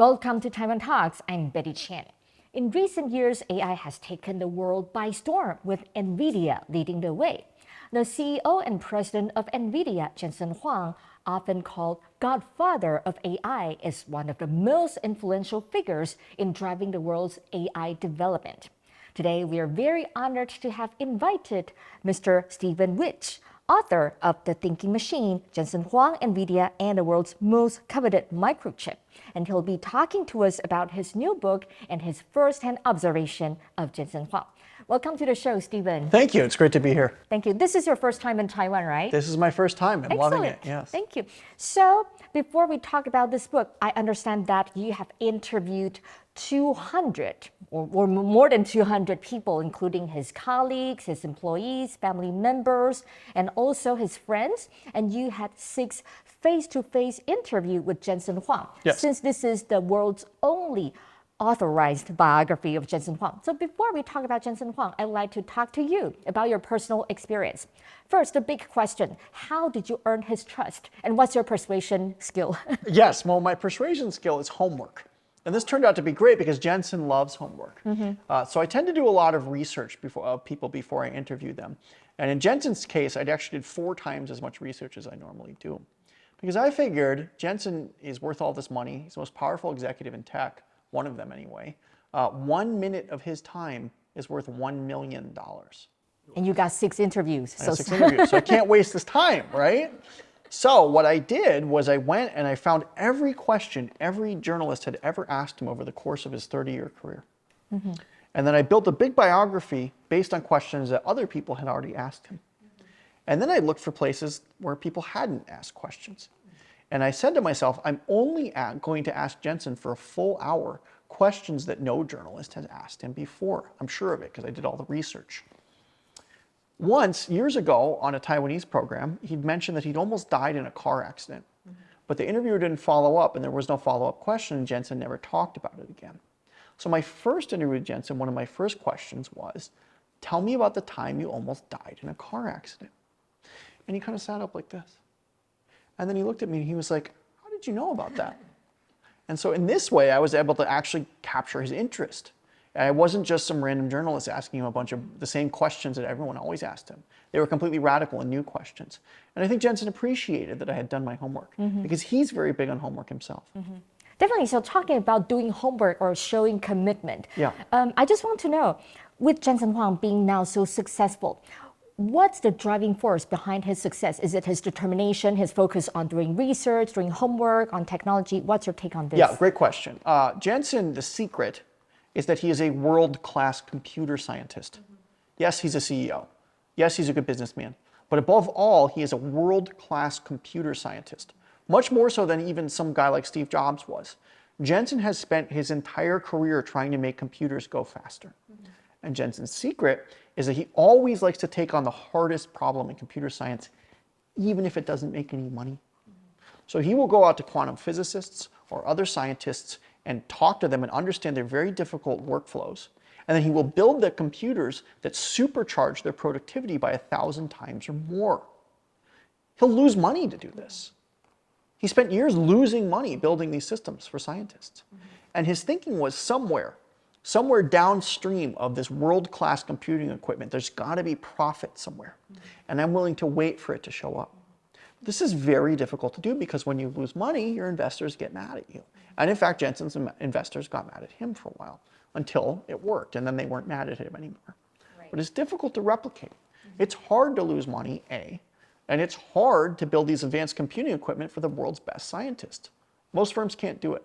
Welcome to Taiwan Talks. I'm Betty Chen. In recent years, AI has taken the world by storm, with Nvidia leading the way. The CEO and president of Nvidia, Jensen Huang, often called Godfather of AI, is one of the most influential figures in driving the world's AI development. Today, we are very honored to have invited Mr. Stephen Witt, author of The Thinking Machine, Jensen Huang, Nvidia, and the world's most coveted microchip. And he'll be talking to us about his new book and his first-hand observation of Jensen Huang. Welcome to the show, Stephen. Thank you. It's great to be here. Thank you. This is your first time in Taiwan, right? This is my first time. I'm loving it. Yes. Thank you. So before we talk about this book, I understand that you have interviewed 200 or more than 200 people, including his colleagues, his employees, family members, and also his friends. And you had 6 face-to-face interviews with Jensen Huang. Yes. Since this is the world's only authorized biography of Jensen Huang. So before we talk about Jensen Huang, I'd like to talk to you about your personal experience. First, the big question: how did you earn his trust, and what's your persuasion skill? Yes, well, my persuasion skill is homework. And this turned out to be great because Jensen loves homework. So I tend to do a lot of research of people before I interview them. And in Jensen's case, I actually did 4 times as much research as I normally do. Because I figured Jensen is worth all this money. He's the most powerful executive in tech, one of them anyway. 1 minute of his time is worth $1 million. And you got 6 interviews. I got 6 interviews, so I can't waste this time, right? So what I did was I went and I found every question every journalist had ever asked him over the course of his 30-year career. And then I built a big biography based on questions that other people had already asked him. And then I looked for places where people hadn't asked questions. And I said to myself, I'm only going to ask Jensen for a full hour questions that no journalist has asked him before. I'm sure of it because I did all the research. Once, years ago, on a Taiwanese program, he'd mentioned that he'd almost died in a car accident. But the interviewer didn't follow up, and there was no follow-up question, and Jensen never talked about it again. So my first interview with Jensen, one of my first questions was, tell me about the time you almost died in a car accident. And he kind of sat up like this. And then he looked at me and he was like, how did you know about that? And so in this way, I was able to actually capture his interest. And I wasn't just some random journalist asking him a bunch of the same questions that everyone always asked him. They were completely radical and new questions. And I think Jensen appreciated that I had done my homework because he's very big on homework himself. Definitely. So talking about doing homework or showing commitment, Yeah. I just want to know, with Jensen Huang being now so successful, what's the driving force behind his success? Is it his determination, his focus on doing research, doing homework, on technology? What's your take on this? Yeah, great question. Jensen, the secret is that he is a world-class computer scientist. Yes, he's a CEO. Yes, he's a good businessman. But above all, he is a world-class computer scientist, much more so than even some guy like Steve Jobs was. Jensen has spent his entire career trying to make computers go faster. And Jensen's secret is that he always likes to take on the hardest problem in computer science, even if it doesn't make any money. So he will go out to quantum physicists or other scientists and talk to them and understand their very difficult workflows. And then he will build the computers that supercharge their productivity by 1,000 times or more. He'll lose money to do this. He spent years losing money building these systems for scientists. And his thinking was somewhere downstream of this world-class computing equipment, there's got to be profit somewhere. And I'm willing to wait for it to show up. This is very difficult to do because when you lose money, your investors get mad at you. And in fact, Jensen's investors got mad at him for a while until it worked, and then they weren't mad at him anymore. Right. But it's difficult to replicate. It's hard to lose money, A, and it's hard to build these advanced computing equipment for the world's best scientists. Most firms can't do it.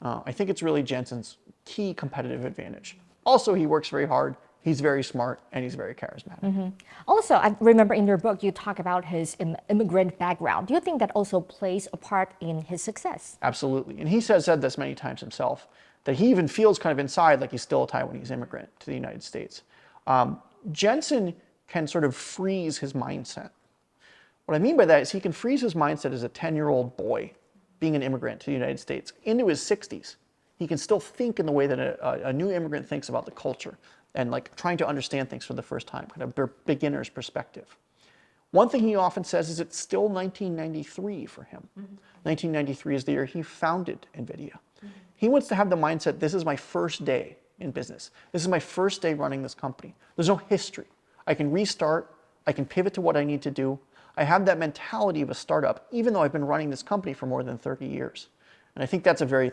I think it's really Jensen's key competitive advantage. Also, he works very hard. He's very smart, and he's very charismatic. Also, I remember in your book, you talk about his immigrant background. Do you think that also plays a part in his success? Absolutely. And he said this many times himself, that he even feels kind of inside like he's still a Taiwanese immigrant to the United States. Jensen can sort of freeze his mindset. What I mean by that is he can freeze his mindset as a 10-year-old boy being an immigrant to the United States into his 60s. He can still think in the way that a new immigrant thinks about the culture and like trying to understand things for the first time, kind of their beginner's perspective. One thing he often says is it's still 1993 for him. 1993 is the year he founded Nvidia. He wants to have the mindset, this is my first day in business. This is my first day running this company. There's no history. I can restart. I can pivot to what I need to do. I have that mentality of a startup, even though I've been running this company for more than 30 years. And I think that's a very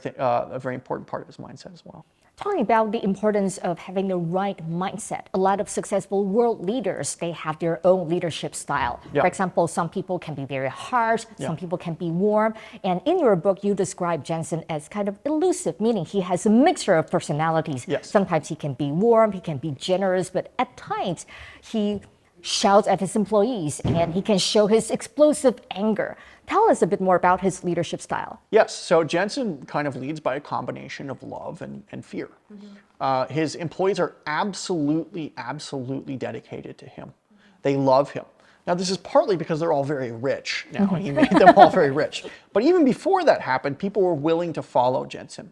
important part of his mindset as well. Talking about the importance of having the right mindset, a lot of successful world leaders, they have their own leadership style. Yeah. For example, some people can be very harsh, Yeah. some people can be warm. And in your book, you describe Jensen as kind of elusive, meaning he has a mixture of personalities. Yes. Sometimes he can be warm, he can be generous, but at times he shouts at his employees and he can show his explosive anger. Tell us a bit more about his leadership style. Yes, so Jensen kind of leads by a combination of love and fear. His employees are absolutely dedicated to him. They love him. Now, this is partly because they're all very rich now. He made them all very rich. But even before that happened, people were willing to follow Jensen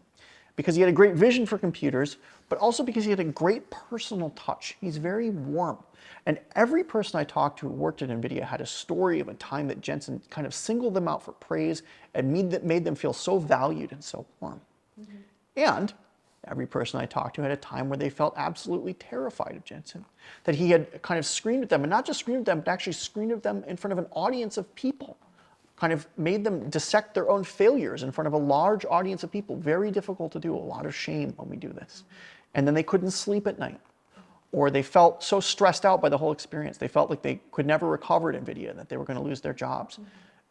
because he had a great vision for computers, but also because he had a great personal touch. He's very warm. And every person I talked to who worked at Nvidia had a story of a time that Jensen kind of singled them out for praise and made them feel so valued and so warm. And every person I talked to had a time where they felt absolutely terrified of Jensen, that he had kind of screamed at them, and not just screamed at them, but actually screamed at them in front of an audience of people, kind of made them dissect their own failures in front of a large audience of people. Very difficult to do, a lot of shame when we do this. And then they couldn't sleep at night. Or they felt so stressed out by the whole experience. They felt like they could never recover at Nvidia, that they were going to lose their jobs.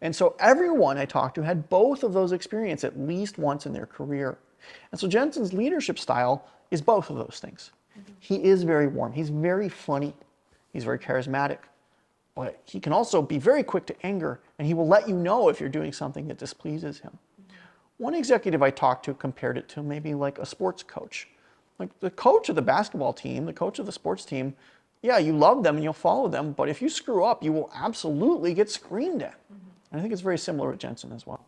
And so everyone I talked to had both of those experiences at least once in their career. And so Jensen's leadership style is both of those things. He is very warm. He's very funny. He's very charismatic. But he can also be very quick to anger, and he will let you know if you're doing something that displeases him. One executive I talked to compared it to maybe like a sports coach. Like the coach of the basketball team, the coach of the sports team, yeah, you love them and you'll follow them, but if you screw up, you will absolutely get screamed at. And I think it's very similar with Jensen as well.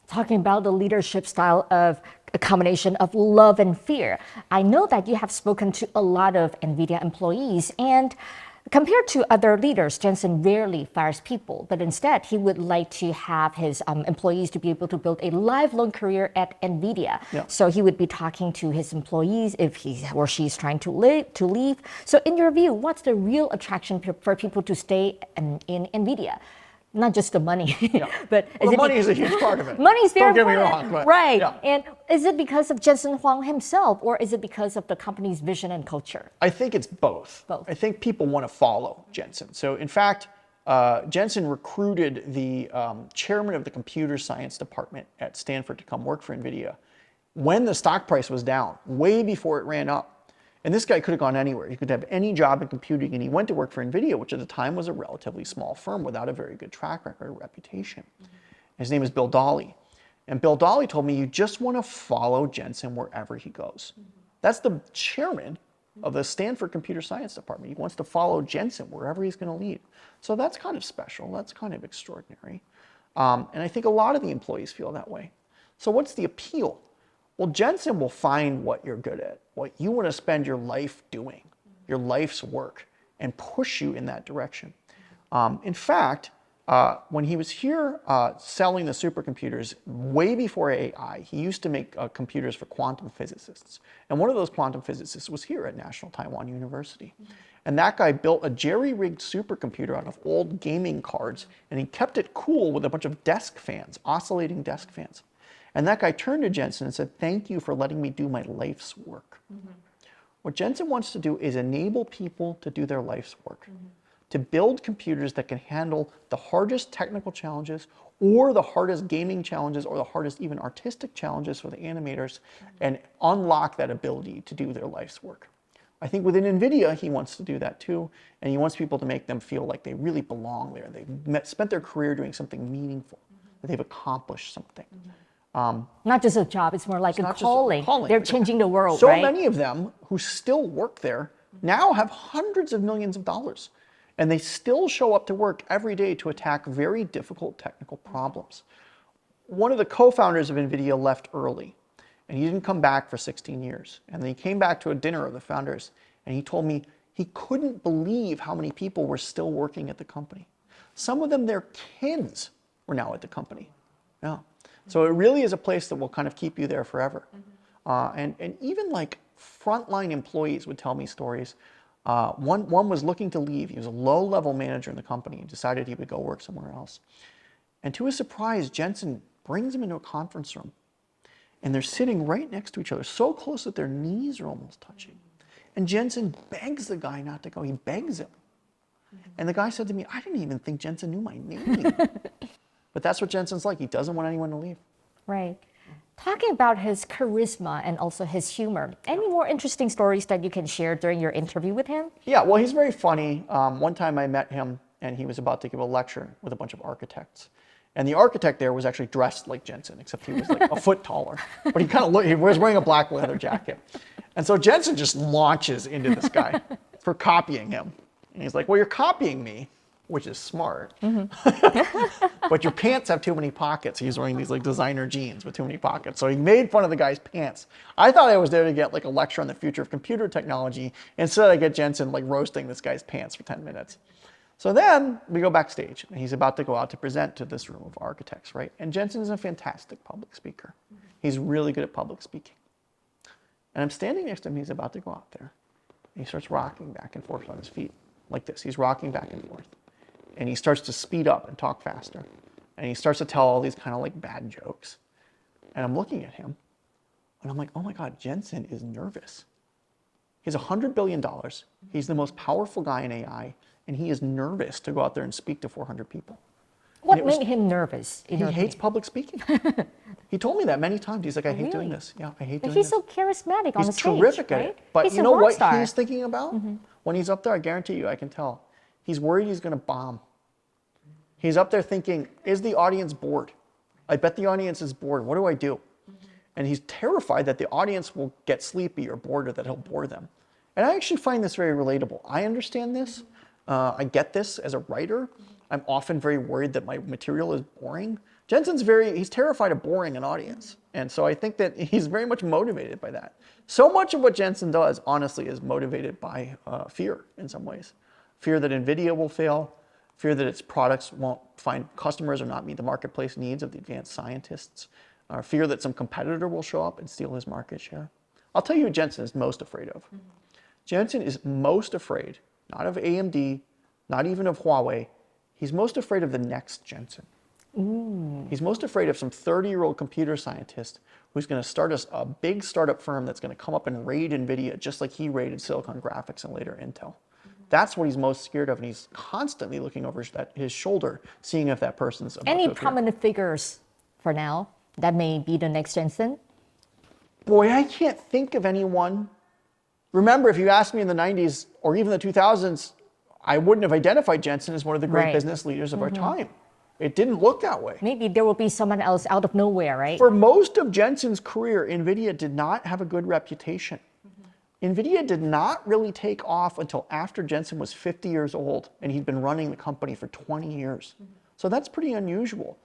Talking about the leadership style of a combination of love and fear, I know that you have spoken to a lot of NVIDIA employees, and compared to other leaders, Jensen rarely fires people, but instead he would like to have his employees to be able to build a lifelong career at NVIDIA. Yeah. So he would be talking to his employees if he or she is trying to leave. So in your view, what's the real attraction for people to stay in NVIDIA? Not just the money, but well, the money is a huge part of it. Money is very important. Don't get me wrong, but, right. Yeah. And is it because of Jensen Huang himself, or is it because of the company's vision and culture? I think it's both. I think people want to follow Jensen. So in fact, Jensen recruited the chairman of the computer science department at Stanford to come work for NVIDIA when the stock price was down, way before it ran up. And this guy could have gone anywhere. He could have any job in computing, and he went to work for NVIDIA, which at the time was a relatively small firm without a very good track record or reputation. His name is Bill Dolly. And Bill Dolly told me, you just want to follow Jensen wherever he goes. That's the chairman of the Stanford Computer Science Department. He wants to follow Jensen wherever he's going to lead. So that's kind of special. That's kind of extraordinary. And I think a lot of the employees feel that way. So what's the appeal? Well, Jensen will find what you're good at, what you want to spend your life doing, your life's work, and push you in that direction. In fact, when he was here selling the supercomputers way before AI, he used to make computers for quantum physicists. And one of those quantum physicists was here at National Taiwan University. And that guy built a jerry-rigged supercomputer out of old gaming cards, and he kept it cool with a bunch of desk fans, oscillating desk fans. And that guy turned to Jensen and said, thank you for letting me do my life's work. What Jensen wants to do is enable people to do their life's work, to build computers that can handle the hardest technical challenges or the hardest gaming challenges or the hardest even artistic challenges for the animators and unlock that ability to do their life's work. I think within NVIDIA, he wants to do that too, and he wants people to make them feel like they really belong there. They've spent their career doing something meaningful, that they've accomplished something. Not just a job, it's more like a calling. They're changing the world, so right? Many of them who still work there now have hundreds of millions of dollars. And they still show up to work every day to attack very difficult technical problems. One of the co-founders of NVIDIA left early, and he didn't come back for 16 years. And then he came back to a dinner of the founders, and he told me he couldn't believe how many people were still working at the company. Some of them, their kids were now at the company. Yeah. So it really is a place that will kind of keep you there forever. And even like frontline employees would tell me stories. One was looking to leave. He was a low-level manager in the company and decided he would go work somewhere else. And to his surprise, Jensen brings him into a conference room. And they're sitting right next to each other, so close that their knees are almost touching. And Jensen begs the guy not to go. He begs him. And the guy said to me, I didn't even think Jensen knew my name. But that's what Jensen's like. He doesn't want anyone to leave. Right. Talking about his charisma and also his humor, any more interesting stories that you can share during your interview with him? Yeah, well, he's very funny. One time I met him, and he was about to give a lecture with a bunch of architects. And the architect there was actually dressed like Jensen, except he was like a foot taller. But he was wearing a black leather jacket. And so Jensen just launches into this guy for copying him. And he's like, well, you're copying me, which is smart. But your pants have too many pockets. He's wearing these like designer jeans with too many pockets. So he made fun of the guy's pants. I thought I was there to get like a lecture on the future of computer technology. Instead, I get Jensen like roasting this guy's pants for 10 minutes. So then we go backstage, and he's about to go out to present to this room of architects, right? And Jensen is a fantastic public speaker. He's really good at public speaking. And I'm standing next to him. He's about to go out there. And he starts rocking back and forth on his feet like this. He's rocking back and forth. And he starts to speed up and talk faster. And he starts to tell all these kind of like bad jokes. And I'm looking at him, and I'm like, oh my God, Jensen is nervous. He has $100 billion. He's the most powerful guy in AI. And he is nervous to go out there and speak to 400 people. What made him nervous? He hates public speaking. He told me that many times. He's like, I hate doing this. Yeah, I hate doing this. He's so charismatic on the stage. He's terrific at it. But he's you know what he's thinking about? When he's up there, I guarantee you, I can tell. He's worried he's going to bomb. He's up there thinking, is the audience bored? I bet the audience is bored. What do I do? And he's terrified that the audience will get sleepy or bored, or that he'll bore them. And I actually find this very relatable. I understand this. I get this as a writer. I'm often very worried that my material is boring. Jensen's he's terrified of boring an audience. And so I think that he's very much motivated by that. So much of what Jensen does, honestly, is motivated by fear in some ways. Fear that Nvidia will fail, fear that its products won't find customers or not meet the marketplace needs of the advanced scientists, or fear that some competitor will show up and steal his market share. I'll tell you who Jensen is most afraid of. Jensen is most afraid, not of AMD, not even of Huawei. He's most afraid of the next Jensen. He's most afraid of some 30-year-old computer scientist who's going to start a big startup firm that's going to come up and raid Nvidia just like he raided Silicon Graphics and later Intel. That's what he's most scared of, and he's constantly looking over his shoulder, seeing if that person's about Any to appear. prominent figures for now that may be the next Jensen? Boy, I can't think of anyone. Remember, if you asked me in the 90s or even the 2000s, I wouldn't have identified Jensen as one of the great business leaders of our time. It didn't look that way. Maybe there will be someone else out of nowhere, right? For most of Jensen's career, Nvidia did not have a good reputation. Nvidia did not really take off until after Jensen was 50 years old, and he'd been running the company for 20 years. So that's pretty unusual.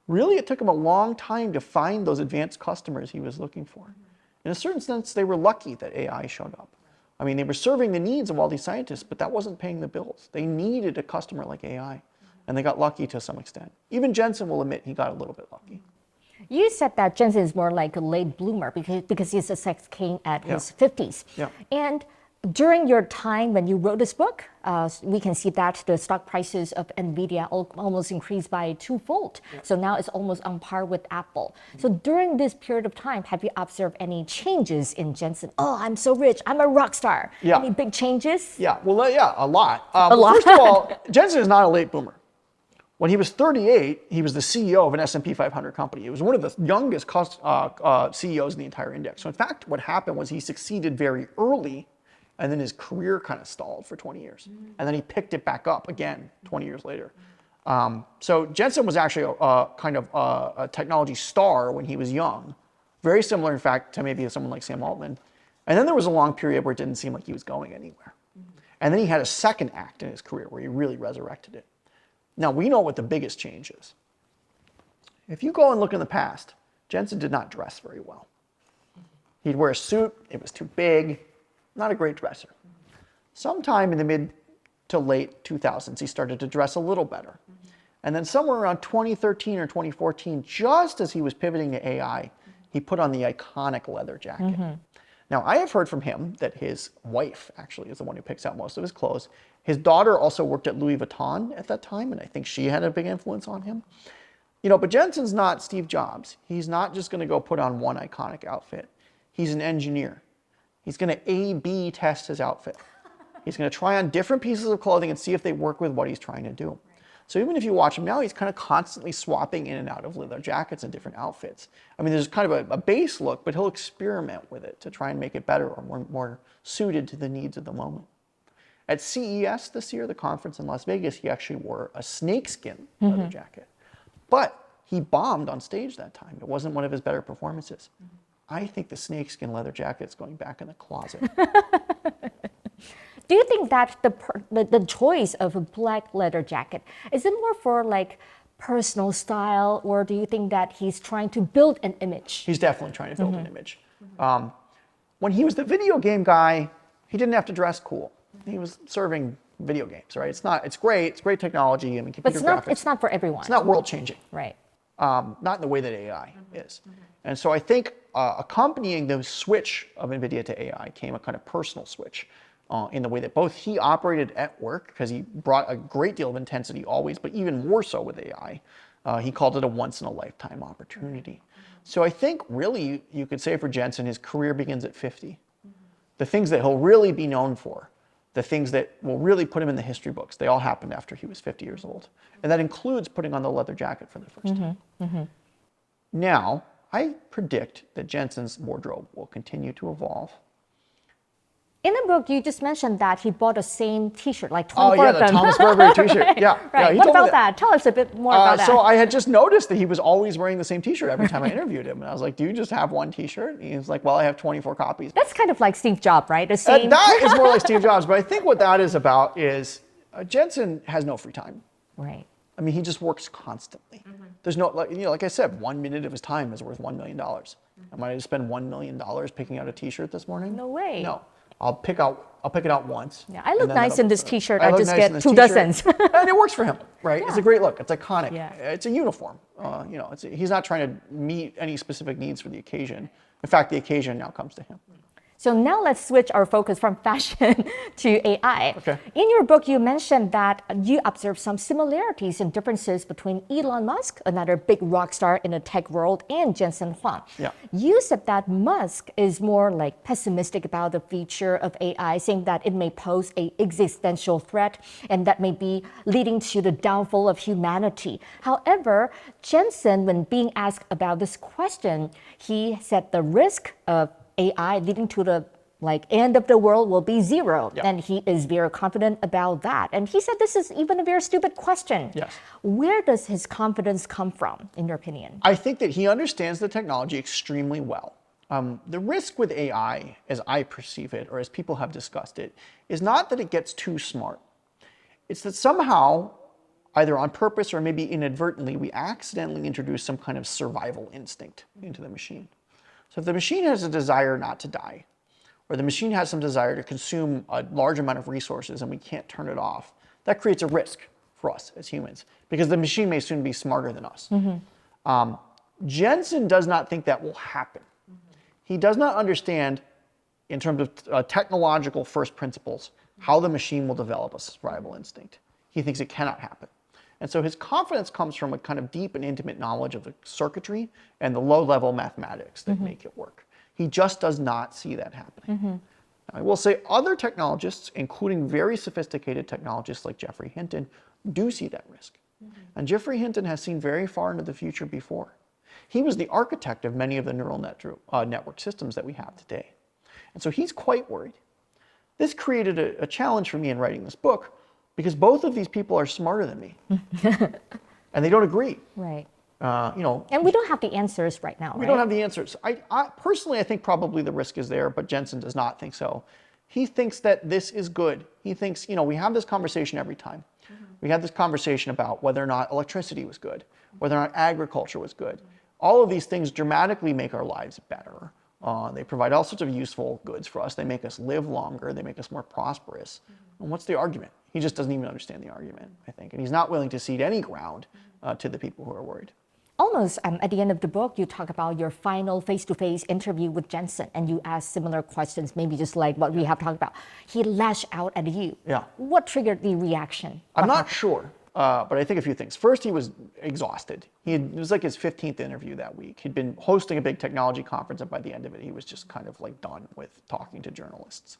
Really, it took him a long time to find those advanced customers he was looking for. In a certain sense, they were lucky that AI showed up. I mean, they were serving the needs of all these scientists, but that wasn't paying the bills. They needed a customer like AI, and they got lucky to some extent. Even Jensen will admit he got a little bit lucky. You said that Jensen is more like a late bloomer because he's a sex king at his 50s. Yeah. And during your time when you wrote this book, we can see that the stock prices of Nvidia almost increased by twofold. So now it's almost on par with Apple. So during this period of time, have you observed any changes in Jensen? Oh, I'm so rich. I'm a rock star. Yeah. Any big changes? Yeah, well, yeah, a lot. A lot. First of all, Jensen is not a late boomer. When he was 38, he was the CEO of an S&P 500 company. He was one of the youngest CEOs in the entire index. So in fact, what happened was he succeeded very early, and then his career kind of stalled for 20 years. And then he picked it back up again 20 years later. So Jensen was actually kind of a technology star when he was young. Very similar, in fact, to maybe someone like Sam Altman. And then there was a long period where it didn't seem like he was going anywhere. And then he had a second act in his career where he really resurrected it. Now, we know what the biggest change is. If you go and look in the past, Jensen did not dress very well. He'd wear a suit, it was too big, not a great dresser. Sometime in the mid to late 2000s, he started to dress a little better. And then somewhere around 2013 or 2014, just as he was pivoting to AI, he put on the iconic leather jacket. Now, I have heard from him that his wife actually is the one who picks out most of his clothes. His daughter also worked at Louis Vuitton at that time, and I think she had a big influence on him. But Jensen's not Steve Jobs. He's not just going to go put on one iconic outfit. He's an engineer. He's going to A/B test his outfit. He's going to try on different pieces of clothing and see if they work with what he's trying to do. So even if you watch him now, he's kind of constantly swapping in and out of leather jackets and different outfits. I mean, there's kind of a base look, but he'll experiment with it to try and make it better or more suited to the needs of the moment. At CES this year, the conference in Las Vegas, he actually wore a snakeskin leather jacket. But he bombed on stage that time. It wasn't one of his better performances. I think the snakeskin leather jacket's going back in the closet. Do you think that the choice of a black leather jacket, is it more for like personal style, or do you think that he's trying to build an image? He's definitely trying to build an image. When he was the video game guy, he didn't have to dress cool. He was serving video games, right? It's great technology. I mean, computer graphics. It's not for everyone. It's not world changing. Right. Not in the way that AI is. And so I think accompanying the switch of Nvidia to AI came a kind of personal switch in the way that both he operated at work, because he brought a great deal of intensity always, but even more so with AI. He called it a once in a lifetime opportunity. So I think really you could say for Jensen, his career begins at 50. The things that he'll really be known for, the things that will really put him in the history books, they all happened after he was 50 years old. And that includes putting on the leather jacket for the first time. Now, I predict that Jensen's wardrobe will continue to evolve. In the book, you just mentioned that he bought the same T-shirt, like 24 Oh, yeah, of the them. Thomas Burberry T-shirt. Right, Yeah. right. Yeah, What about that? Tell us a bit more about that. So I had just noticed that he was always wearing the same T-shirt every time I interviewed him. And I was like, do you just have one T-shirt? And he was like, well, I have 24 copies. That's kind of like Steve Jobs, right? The same. That is more like Steve Jobs. But I think what that is about is Jensen has no free time. Right. I mean, he just works constantly. There's no, like I said, 1 minute of his time is worth $1 million. Am I going to spend $1 million picking out a T-shirt this morning? No way. No. I'll pick it out once. Yeah, I look nice in this T-shirt. I I look just nice get in this 2 T-shirt. dozens. And it works for him, right? Yeah. It's a great look. It's iconic. Yeah. It's a uniform. He's not trying to meet any specific needs for the occasion. In fact, the occasion now comes to him. So now let's switch our focus from fashion to AI. Okay. In your book, you mentioned that you observed some similarities and differences between Elon Musk, another big rock star in the tech world, and Jensen Huang. Yeah. You said that Musk is more like pessimistic about the future of AI, saying that it may pose an existential threat and that may be leading to the downfall of humanity. However, Jensen, when being asked about this question, he said the risk of AI leading to the end of the world will be 0. Yeah. And he is very confident about that. And he said this is even a very stupid question. Yes. Where does his confidence come from, in your opinion? I think that he understands the technology extremely well. The risk with AI, as I perceive it, or as people have discussed it, is not that it gets too smart. It's that somehow, either on purpose or maybe inadvertently, we accidentally introduce some kind of survival instinct into the machine. So if the machine has a desire not to die, or the machine has some desire to consume a large amount of resources and we can't turn it off, that creates a risk for us as humans, because the machine may soon be smarter than us. Jensen does not think that will happen. He does not understand, in terms of technological first principles, how the machine will develop a survival instinct. He thinks it cannot happen. And so his confidence comes from a kind of deep and intimate knowledge of the circuitry and the low-level mathematics that make it work. He just does not see that happening. Now, I will say other technologists, including very sophisticated technologists like Geoffrey Hinton, do see that risk. And Geoffrey Hinton has seen very far into the future before. He was the architect of many of the neural network systems that we have today. And so he's quite worried. This created a challenge for me in writing this book, because both of these people are smarter than me. And they don't agree. Right. And we don't have the answers right now, we don't have the answers. I personally, I think probably the risk is there, but Jensen does not think so. He thinks that this is good. He thinks, we have this conversation every time. We had this conversation about whether or not electricity was good, whether or not agriculture was good. All of these things dramatically make our lives better. They provide all sorts of useful goods for us. They make us live longer. They make us more prosperous. And what's the argument? He just doesn't even understand the argument, I think. And he's not willing to cede any ground to the people who are worried. Almost at the end of the book, you talk about your final face-to-face interview with Jensen, and you ask similar questions, maybe just like what we have talked about. He lashed out at you. Yeah. What triggered the reaction? I'm not sure, but I think a few things. First, he was exhausted. It was like his 15th interview that week. He'd been hosting a big technology conference, and by the end of it, he was just kind of like done with talking to journalists.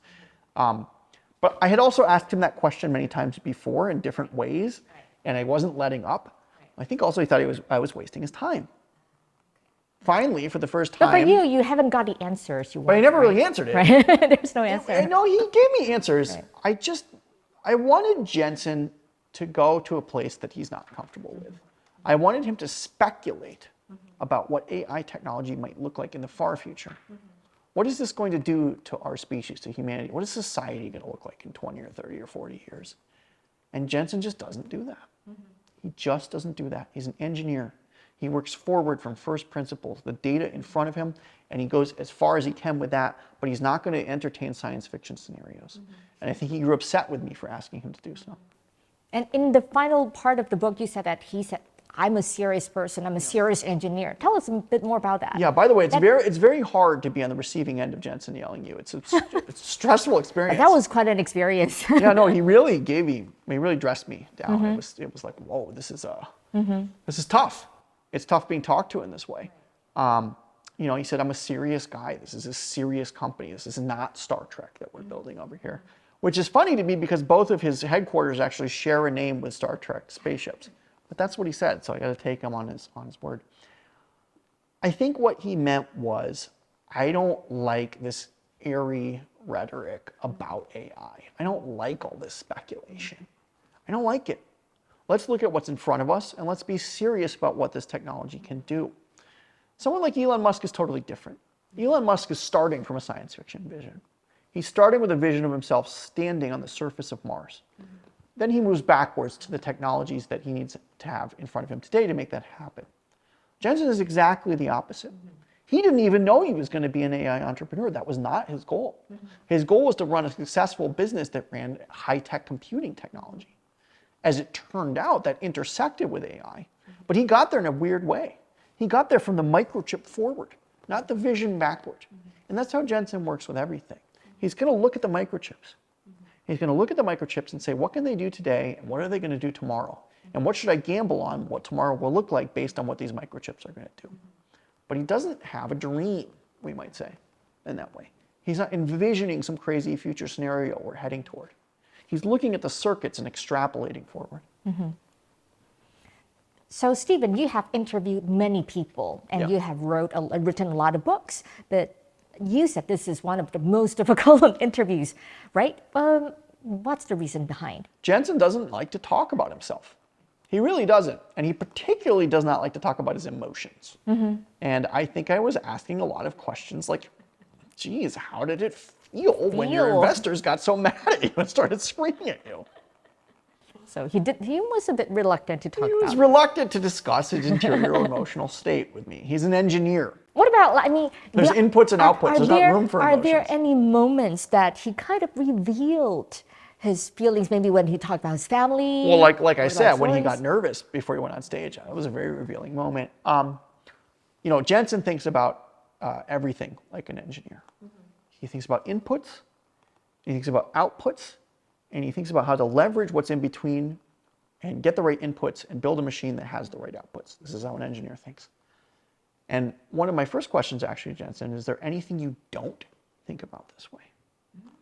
But I had also asked him that question many times before in different ways, and I wasn't letting up. I think also he thought I was wasting his time. Finally, for the first time. But for you, you haven't got the answers you want. But I never really answered it. Right? There's no answer. No, he gave me answers. Right. I wanted Jensen to go to a place that he's not comfortable with. I wanted him to speculate about what AI technology might look like in the far future. What is this going to do to our species, to humanity? What is society going to look like in 20 or 30 or 40 years? And Jensen just doesn't do that. He just doesn't do that. He's an engineer. He works forward from first principles, the data in front of him, and he goes as far as he can with that, but he's not going to entertain science fiction scenarios. And I think he grew upset with me for asking him to do so. And in the final part of the book, you said that he said, I'm a serious person, I'm a serious engineer. Tell us a bit more about that. Yeah, by the way, it's very hard to be on the receiving end of Jensen yelling you. It's a stressful experience. That was quite an experience. Yeah, no, he really dressed me down. It was like, whoa, this is tough. It's tough being talked to in this way. He said, I'm a serious guy. This is a serious company. This is not Star Trek that we're building over here. Which is funny to me because both of his headquarters actually share a name with Star Trek spaceships. But that's what he said, so I got to take him on his word. I think what he meant was, I don't like this airy rhetoric about AI. I don't like all this speculation. I don't like it. Let's look at what's in front of us, and let's be serious about what this technology can do. Someone like Elon Musk is totally different. Elon Musk is starting from a science fiction vision. He's starting with a vision of himself standing on the surface of Mars. Then he moves backwards to the technologies that he needs to have in front of him today to make that happen. Jensen is exactly the opposite. He didn't even know he was going to be an AI entrepreneur. That was not his goal. His goal was to run a successful business that ran high-tech computing technology. As it turned out, that intersected with AI. But he got there in a weird way. He got there from the microchip forward, not the vision backward. And that's how Jensen works with everything. He's going to look at the microchips. He's going to look at the microchips and say, what can they do today, and what are they going to do tomorrow? And what should I gamble on what tomorrow will look like based on what these microchips are going to do? But he doesn't have a dream, we might say, in that way. He's not envisioning some crazy future scenario we're heading toward. He's looking at the circuits and extrapolating forward. So, Stephen, you have interviewed many people, and you have written a lot of books, but you said this is one of the most difficult interviews, right? What's the reason behind? Jensen doesn't like to talk about himself. He really doesn't. And he particularly does not like to talk about his emotions. And I think I was asking a lot of questions like, geez, how did it feel when your investors got so mad at you and started screaming at you? So he was a bit reluctant to talk about it. He was reluctant to discuss his interior emotional state with me. He's an engineer. What about, I mean... There's inputs and outputs. There's not room for emotions. Are there any moments that he kind of revealed his feelings, maybe when he talked about his family? Well, like I said, when he got nervous before he went on stage, it was a very revealing moment. Jensen thinks about everything like an engineer. He thinks about inputs, he thinks about outputs, and he thinks about how to leverage what's in between and get the right inputs and build a machine that has the right outputs. This is how an engineer thinks. And one of my first questions, actually, Jensen, is there anything you don't think about this way?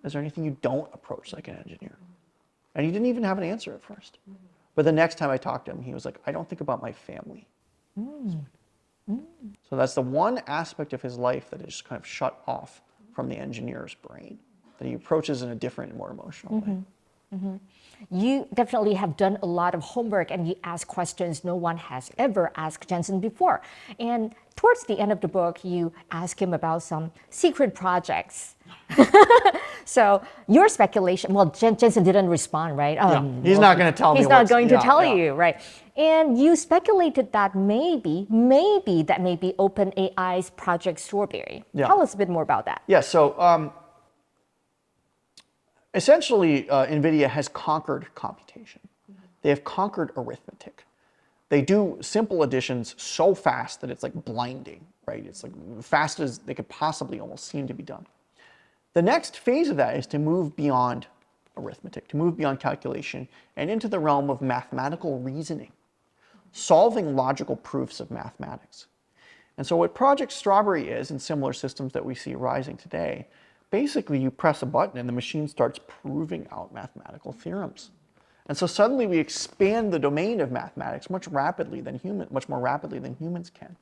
Is there anything you don't approach like an engineer? And he didn't even have an answer at first. But the next time I talked to him, he was like, I don't think about my family. So that's the one aspect of his life that is just kind of shut off from the engineer's brain, that he approaches in a different and more emotional way. You definitely have done a lot of homework, and you ask questions no one has ever asked Jensen before. And towards the end of the book, you ask him about some secret projects. So your speculation, well, Jensen didn't respond, right? He's not going to tell me. He's not going to tell you, right? And you speculated that maybe that may be OpenAI's Project Strawberry. Tell us a bit more about that. Yeah, so Essentially, Nvidia has conquered computation. They have conquered arithmetic. They do simple additions so fast that it's like blinding, right? It's like fast as they could possibly almost seem to be done. The next phase of that is to move beyond arithmetic, to move beyond calculation and into the realm of mathematical reasoning, solving logical proofs of mathematics. And so what Project Strawberry is, and similar systems that we see rising today, basically you press a button and the machine starts proving out mathematical theorems. And so suddenly we expand the domain of mathematics much more rapidly than humans can.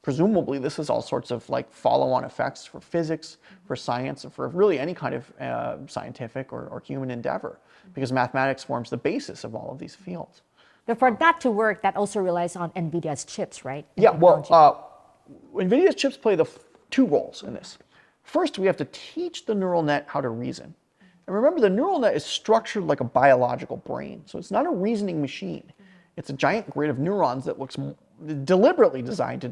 Presumably, this is all sorts of like follow-on effects for physics, for science, and for really any kind of scientific or human endeavor, because mathematics forms the basis of all of these fields. But for that to work, that also relies on NVIDIA's chips, right? Yeah, well, NVIDIA's chips play two roles in this. First, we have to teach the neural net how to reason. And remember, the neural net is structured like a biological brain. So it's not a reasoning machine. It's a giant grid of neurons that looks deliberately designed to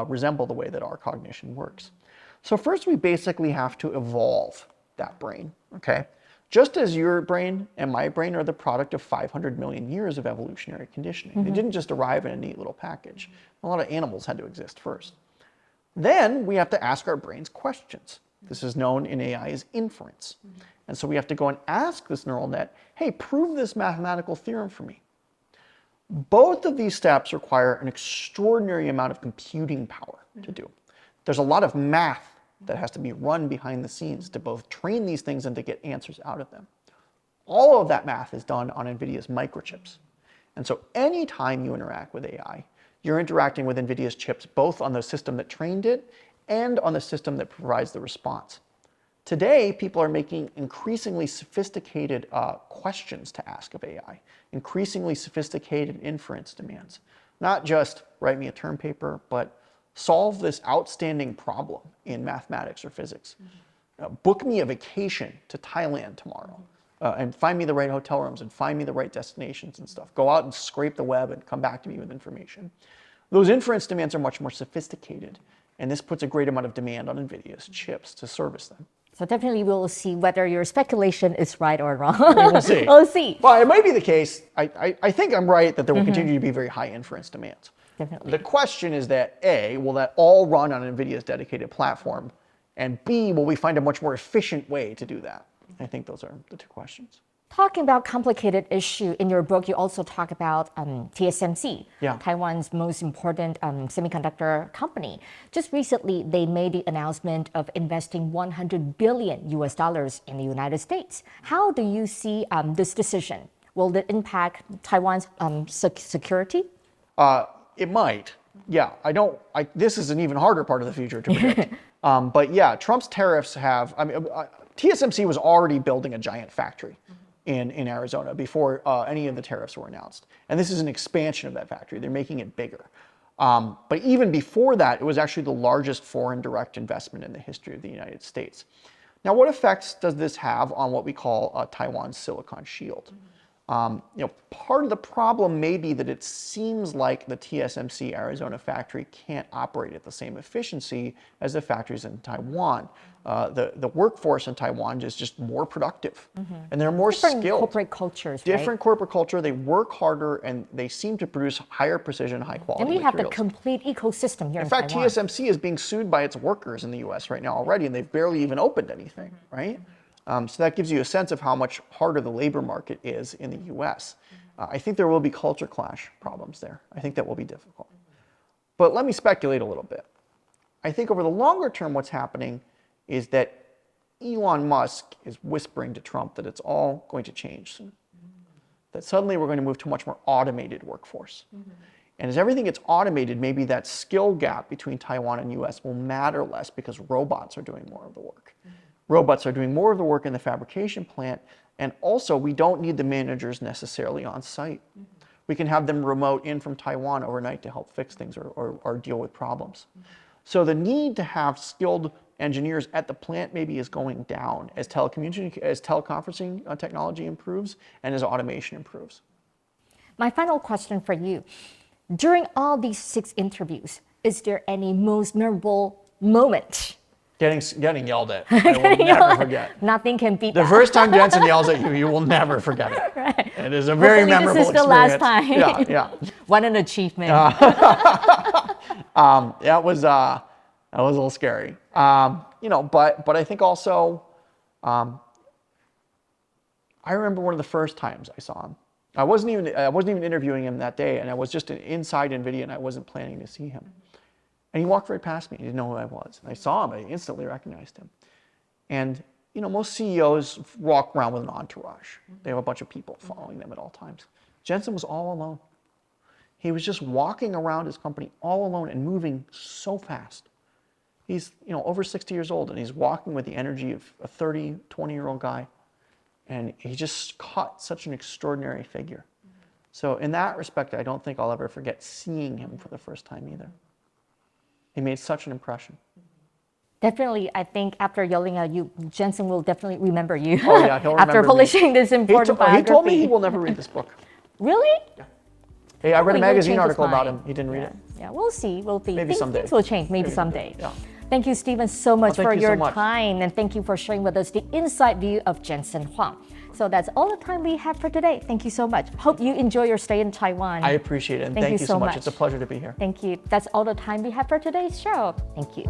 resemble the way that our cognition works. So first, we basically have to evolve that brain, okay? Just as your brain and my brain are the product of 500 million years of evolutionary conditioning. They didn't just arrive in a neat little package. A lot of animals had to exist first. Then we have to ask our brains questions. This is known in AI as inference. And so we have to go and ask this neural net, hey, prove this mathematical theorem for me. Both of these steps require an extraordinary amount of computing power to do. There's a lot of math that has to be run behind the scenes to both train these things and to get answers out of them. All of that math is done on NVIDIA's microchips. And so anytime you interact with AI, you're interacting with NVIDIA's chips both on the system that trained it and on the system that provides the response. Today, people are making increasingly sophisticated questions to ask of AI, increasingly sophisticated inference demands. Not just write me a term paper, but solve this outstanding problem in mathematics or physics. Book me a vacation to Thailand tomorrow, and find me the right hotel rooms and find me the right destinations and stuff. Go out and scrape the web and come back to me with information. Those inference demands are much more sophisticated, and this puts a great amount of demand on NVIDIA's chips to service them. So definitely we'll see whether your speculation is right or wrong. We'll see. We'll see. Well, it might be the case. I think I'm right that there will continue to be very high inference demands. Definitely. The question is that A, will that all run on NVIDIA's dedicated platform? And B, will we find a much more efficient way to do that? I think those are the two questions. Talking about complicated issue, in your book, you also talk about TSMC, Taiwan's most important semiconductor company. Just recently, they made the announcement of investing $100 billion in the United States. How do you see this decision? Will it impact Taiwan's security? It might. Yeah, this is an even harder part of the future to predict. But yeah, Trump's tariffs have, TSMC was already building a giant factory in Arizona before any of the tariffs were announced. And this is an expansion of that factory. They're making it bigger. But even before that, it was actually the largest foreign direct investment in the history of the United States. Now, what effects does this have on what we call Taiwan's Silicon Shield? Part of the problem may be that it seems like the TSMC Arizona factory can't operate at the same efficiency as the factories in Taiwan. The workforce in Taiwan is just more productive, and they're more skilled. Different corporate cultures, Different corporate culture. They work harder, and they seem to produce higher precision, high quality materials. And we have the complete ecosystem here in Taiwan. In fact, TSMC is being sued by its workers in the U.S. right now already, and they've barely even opened anything, right? So that gives you a sense of how much harder the labor market is in the U.S. I think there will be culture clash problems there. I think that will be difficult. But let me speculate a little bit. I think over the longer term, what's happening is that Elon Musk is whispering to Trump that it's all going to change soon. That suddenly we're going to move to a much more automated workforce. And as everything gets automated, maybe that skill gap between Taiwan and U.S. will matter less because robots are doing more of the work. Robots are doing more of the work in the fabrication plant, and also we don't need the managers necessarily on site. We can have them remote in from Taiwan overnight to help fix things or deal with problems. So the need to have skilled engineers at the plant maybe is going down as teleconferencing technology improves and as automation improves. My final question for you. During all these 6 interviews, is there any most memorable moment Getting yelled at. I will never forget. Nothing can beat The that. first time Jensen yells at you, you will never forget it. Right. It is a very Hopefully memorable this is the experience. last time. Yeah. What an achievement. That was a little scary. But I think also, I remember one of the first times I saw him. I wasn't even interviewing him that day, and I was just inside Nvidia, and I wasn't planning to see him. And he walked right past me. He didn't know who I was. And I saw him. I instantly recognized him. And most CEOs walk around with an entourage. They have a bunch of people following them at all times. Jensen was all alone. He was just walking around his company all alone and moving so fast. He's over 60 years old, and he's walking with the energy of a 30, 20-year-old guy. And he just caught such an extraordinary figure. So in that respect, I don't think I'll ever forget seeing him for the first time either. He made such an impression. Definitely, I think after yelling at you, Jensen will definitely remember you. Oh yeah, he'll remember after publishing me. this important biography. He told me he will never read this book. Really? Yeah. Hey, I read a He will magazine change his article about mind. him. He didn't read it. Yeah, we'll see. Maybe someday. Things will change. Maybe someday. Yeah. Thank you, Stephen, so much Thank for you so your much. time, and thank you for sharing with us the inside view of Jensen Huang. So that's all the time we have for today. Thank you so much. Hope you enjoy your stay in Taiwan. I appreciate it, and thank you so much. It's a pleasure to be here. Thank you. That's all the time we have for today's show. Thank you.